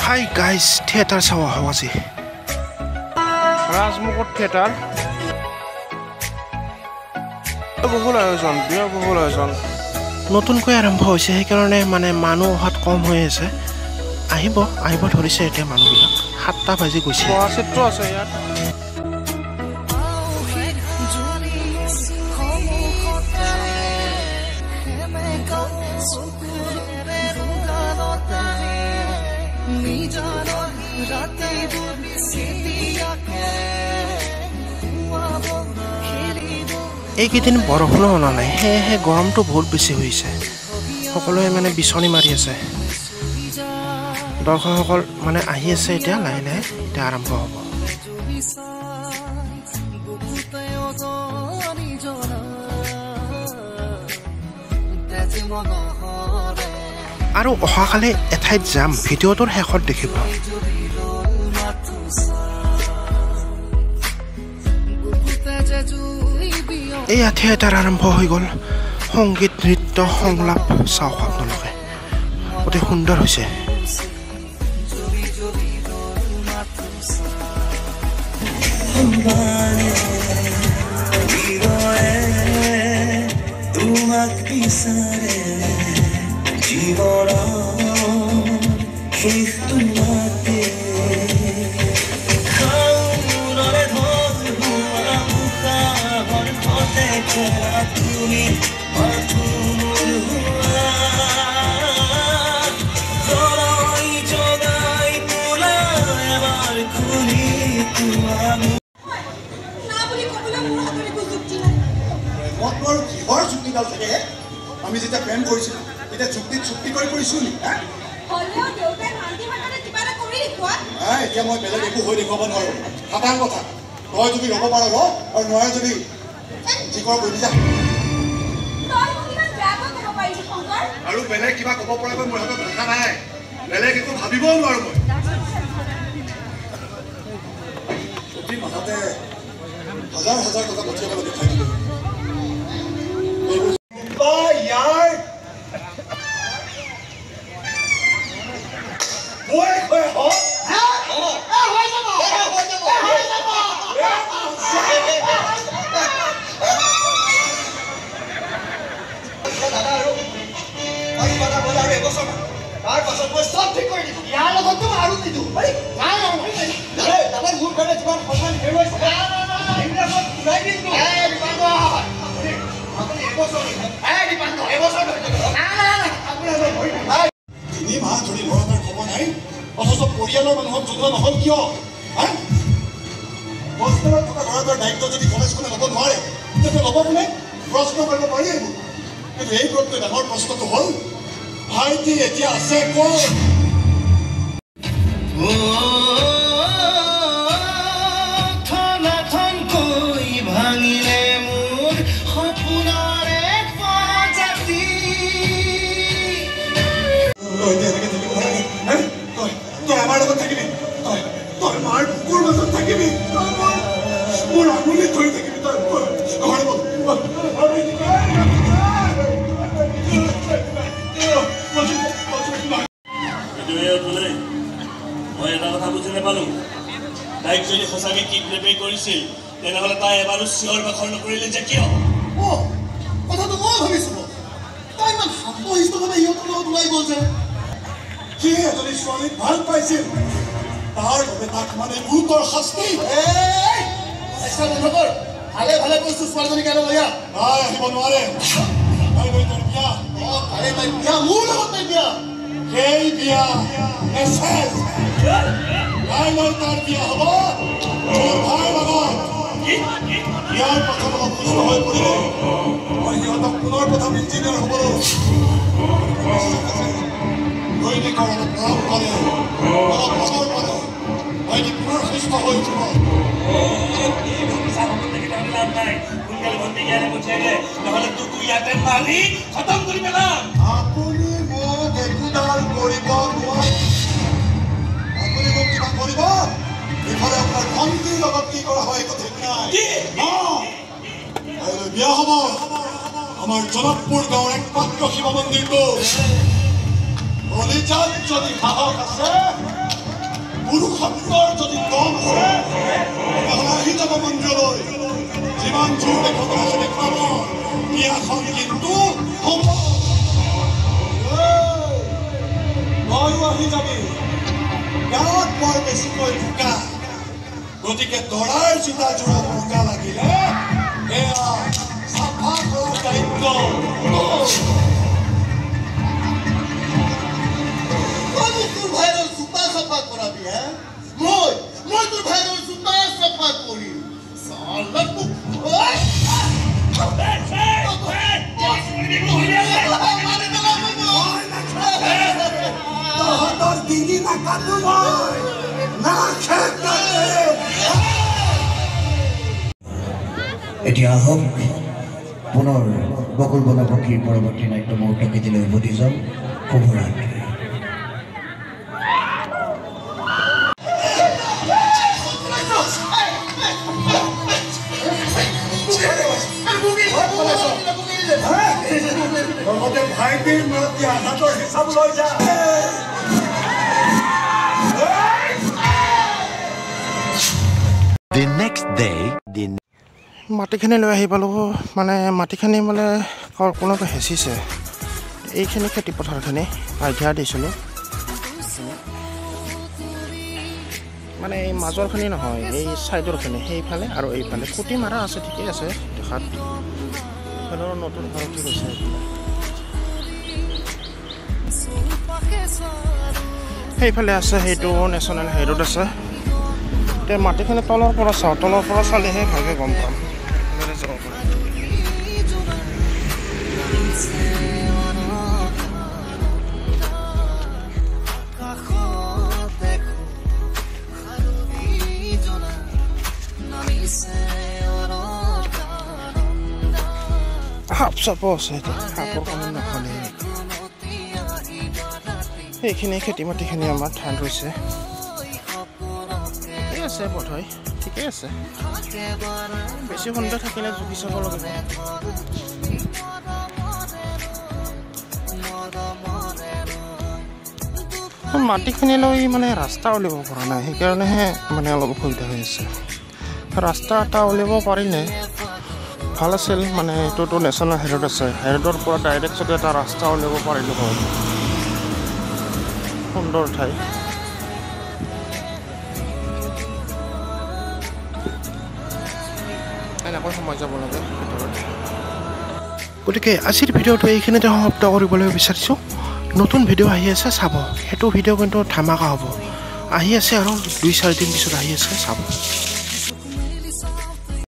Hi guys, theater sawa hawasi. Rajmukot theater. বহুল আয়োজন, বিয়া বহুল আয়োজন। নতুনকৈ আৰম্ভ হৈছে সেইকাৰণে মানে মানুহ অহাত কম হৈ আছে। আহিব ধৰিছে এতিয়া মানুহবিলাক। 7টা বাজি গৈছে। চিত্ৰ আছে ইয়াত। এইকেইদিন বৰষুণো হোৱা নাই, সেয়েহে গৰমটো বহুত বেছি হৈছে। সকলোৱে মানে বিচনী মাৰি আছে। দৰ্শকসকল মানে আহি আছে এতিয়া লাহে লাহে এতিয়া আৰম্ভ হ'ব। আৰু অহাকালি এঠাইত যাম, ভিডিঅ'টোৰ শেষত দেখিব। এই থিয়েটাৰ আৰম্ভ হৈ গ'ল। সংগীত নৃত্য সংলাপ চাওক আপোনালোকে, অতি সুন্দৰ হৈছে। আমি যেতিয়া প্ৰেম কৰিছিলো তেতিয়া চুক্তি কৰি কৰিছো নি? এতিয়া মই বেলেগ একো হৈ দেখুৱাব নোৱাৰো। সাধাৰণ কথা, তই যদি ৰ'ব পাৰ ৰ, আৰু নোৱাৰে যদি যি কৰ কৰি যা। আৰু বেলেগ কিবা ক'ব পৰাকৈ মোৰ হাতত ভাষা নাই, বেলেগ একো ভাবিবও নোৱাৰো মই। প্ৰতি মাহতে হাজাৰ হাজাৰ টকা পঠিয়াবলৈ দেখাই দিলো। তাৰ পাছত মই চব ঠিক কৰি দিম। ইয়াৰ লগততো আৰু নিদিওঁ। মোৰ কাৰণে যিমান সন্মান হেৰুৱাইছে তিনি মাহ ধৰি ল'ৰা এটাৰ খবৰ নাই, অথচ পৰিয়ালৰ মানুহক জনোৱা নহ'ল কিয়? হোষ্টেলত থকা ল'ৰা এটাৰ দায়িত্ব যদি কলেজখনে ল'ব নোৱাৰে তেতিয়া ল'ব কোনে? প্ৰশ্ন কৰিব পাৰি এইবোৰ। কিন্তু এইবোৰতকৈ ডাঙৰ প্ৰশ্নটো হ'ল ভাইটি এতিয়া আছে ক'ত? তই আমাৰ লগত থাকিবি, তই মাৰ বুকুৰ মাজত থাকিবি, মোৰ আঙুলিত ধৰি থাকিবি। তই মই এটা কথা বুজি নাপালো। তাইক যদি সঁচাকে কিডনেপে কৰিছিল তেনেহ'লে তাই এবাৰো চিঞৰ বাখৰ নকৰিলে যে কিয়? কথাটো মই ভাবিছো, তাই ইমান শান্তশিষ্টভাৱে সিহঁতৰ লগত ওলাই গ'ল যে কি এজনী ছোৱালীক ভাল পাইছিল, তাৰ বাবে তাক মানে গুৰুতৰ শাস্তি। চেষ্টা বন্ধ কৰ, ভালে ভালে কৈছো ছোৱালীজনীক আৰু লৈ আহ। তাই আহিব নোৱাৰে, তাই লৈ তাইৰ বিয়া। তাই বিয়া মোৰ লগত তাই বিয়া, সেই বিয়া তাই লৈ তাৰ বিয়া হ'ব মোৰ ভাইৰ লগত। ইয়াৰ পাছত অলপ সুস্থ হৈ পৰিলে মই সিহঁতক পুনৰ প্ৰথম ইঞ্জিনিয়াৰ হ'বলৈ দৈনিকৰ অলপ মৰম কৰে, অলপ খবৰ কৰে, হয়তো পুনৰ সুস্থ হৈ উঠিব। আপুনি মোক একোডাল কৰিব নোৱাৰে। আপুনি মোক কিবা কৰিব, ইফালে আপোনাৰ ভণ্টিৰ লগত কি কৰা হয় একো ঠিক নাই। বিয়া হ'ব আমাৰ জনকপুৰ গাঁৱৰ একমাত্ৰ শিৱ মন্দিৰটো। কলিজাত যদি সাহস আছে গুৰু শব্দৰ যদি দম আছে তেতিয়াহ'লে আহি যাব মন্দিৰলৈ যিমান জোৰকে ভগৱান আছে দেখুৱাব বিয়াখন কিন্তু হ'ব তয়ো আহি যাবি গাঁৱত বৰ বেছিকৈ বোকা গতিকে দৰাৰ জোতাযোৰত বোকা লাগিলে এয়া চাফা কৰাৰ দায়িত্ব তোৰ ভাইৰৰ জোতা চাফা কৰাবি হে মই তোৰ ভাইৰৰ জোতা চাফা কৰিম তহঁতৰ ডিঙি নাকাটো মই এতিয়া আহক পুনৰ বকুল বনপক্ষীৰ পৰৱৰ্তী নাট্য মুহূৰ্তকেইটিলৈ উভতি যাওঁ শুভৰাত্ৰি ভাইটিৰ মূৰত আঘাতৰ হিচাপ লৈ যা মাটিখিনি লৈ আহি পালোঁ মানে মাটিখিনি মানে কোনোবাই হেঁচিছে এইখিনি খেতি পথাৰখিনি আইডিয়া দিছিলোঁ মানে এই মাজৰখিনি নহয় এই ছাইডৰখিনি সেইফালে আৰু এইফালে খুটি মাৰা আছে ঠিকেই আছে দেখাত নতুন ঘৰ উঠি গৈছে সেইফালে আছে সেইটো নেশ্যনেল হাইৰোড আছে এতিয়া মাটিখিনি তলৰ পৰা চাওঁ তলৰ পৰা চালেহে ভালকৈ গম পাম সাপ চাপো আছে এতিয়া সাপৰ কামত নাখালে সেইখিনি খেতি মাটিখিনি আমাৰ ধান ৰৈছে ঠিকেই আছে বোধহয় ঠিকেই আছে বেছি সুন্দৰ থাকিলে জুখি চাব লাগিব মাটিখিনিলৈ মানে ৰাস্তা উলিয়াব পৰা নাই সেইকাৰণেহে মানে অলপ অসুবিধা হৈ আছে ৰাস্তা এটা উলিয়াব পাৰিলে ভাল আছিল মানে এইটোতো নেশ্যনেল হাইৰোড আছে হাইৰোডৰ পৰা ডাইৰেক্ট যদি এটা ৰাস্তা উলিয়াব পাৰিলোঁ হয় সুন্দৰ ঠাই এনেকৈ সোমাই যাব লাগে ভিতৰত গতিকে আজিৰ ভিডিঅ'টো এইখিনিতে সমাপ্ত কৰিবলৈ বিচাৰিছোঁ নতুন ভিডিঅ' আহি আছে চাব সেইটো ভিডিঅ' কিন্তু ধামাকা হ'ব আহি আছে আৰু 2-4 দিন পিছত আহি আছে চাব